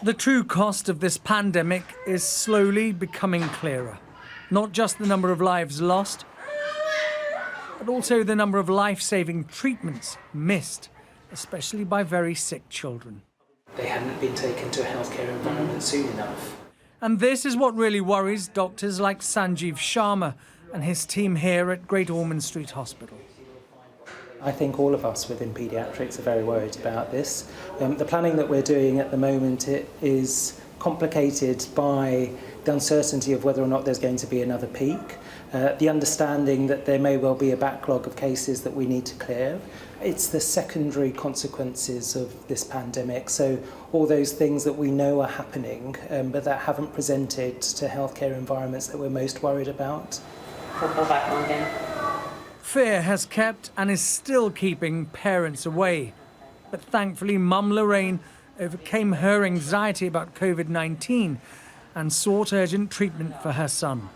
The true cost of this pandemic is slowly becoming clearer. Not just the number of lives lost, but also the number of life-saving treatments missed, especially by very sick children. They hadn't been taken to a healthcare environment soon enough. And this is what really worries doctors like Sanjeev Sharma and his team here at Great Ormond Street Hospital. I think all of us within paediatrics are very worried about this. The planning that we're doing at the moment is complicated by the uncertainty of whether or not there's going to be another peak, the understanding that there may well be a backlog of cases that we need to clear. It's the secondary consequences of this pandemic, so all those things that we know are happening but that haven't presented to healthcare environments that we're most worried about. Go back on again. Fear has kept and is still keeping parents away. But thankfully, Mum Lorraine overcame her anxiety about COVID-19 and sought urgent treatment for her son.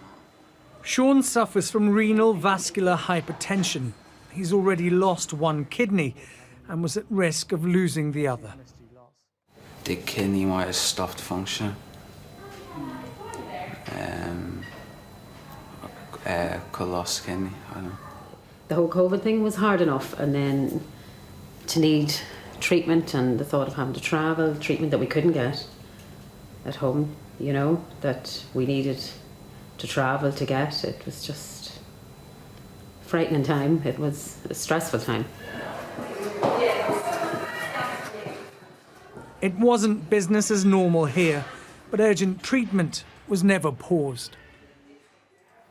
Sean suffers from renal vascular hypertension. He's already lost one kidney and was at risk of losing the other. The kidney might have stopped function. Could lost kidney, I don't know. The whole COVID thing was hard enough, and then to need treatment and the thought of having to travel, treatment that we couldn't get at home, you know, that we needed to travel to get. It was just a frightening time. It was a stressful time. It wasn't business as normal here, but urgent treatment was never paused.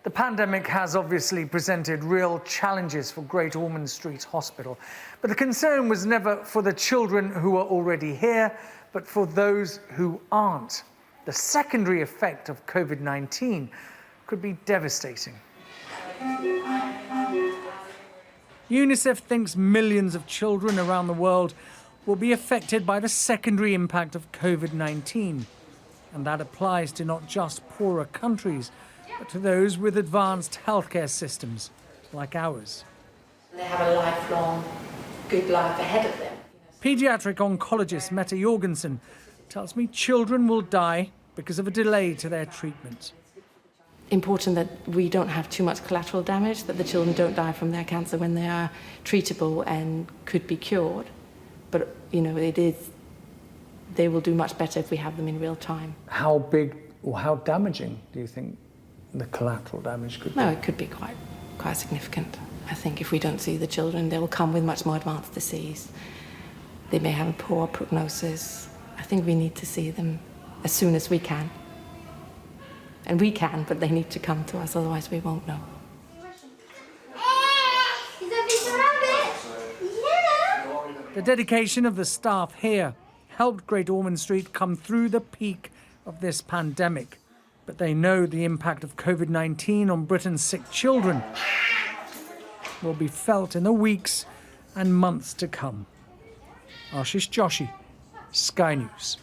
The pandemic has obviously presented real challenges for Great Ormond Street Hospital, but the concern was never for the children who are already here, but for those who aren't. The secondary effect of COVID-19 could be devastating. UNICEF thinks millions of children around the world will be affected by the secondary impact of COVID-19, and that applies to not just poorer countries, but to those with advanced healthcare systems like ours. They have a lifelong good life ahead of them. Paediatric oncologist Mette Jorgensen tells me children will die because of a delay to their treatment. Important that we don't have too much collateral damage, that the children don't die from their cancer when they are treatable and could be cured. But, you know, they will do much better if we have them in real time. How big or how damaging do you think the collateral damage could be? No, it could be quite significant. I think if we don't see the children, they will come with much more advanced disease. They may have a poor prognosis. I think we need to see them as soon as we can. And we can, but they need to come to us, otherwise we won't know. The dedication of the staff here helped Great Ormond Street come through the peak of this pandemic. But they know the impact of COVID-19 on Britain's sick children will be felt in the weeks and months to come. Ashish Joshi, Sky News.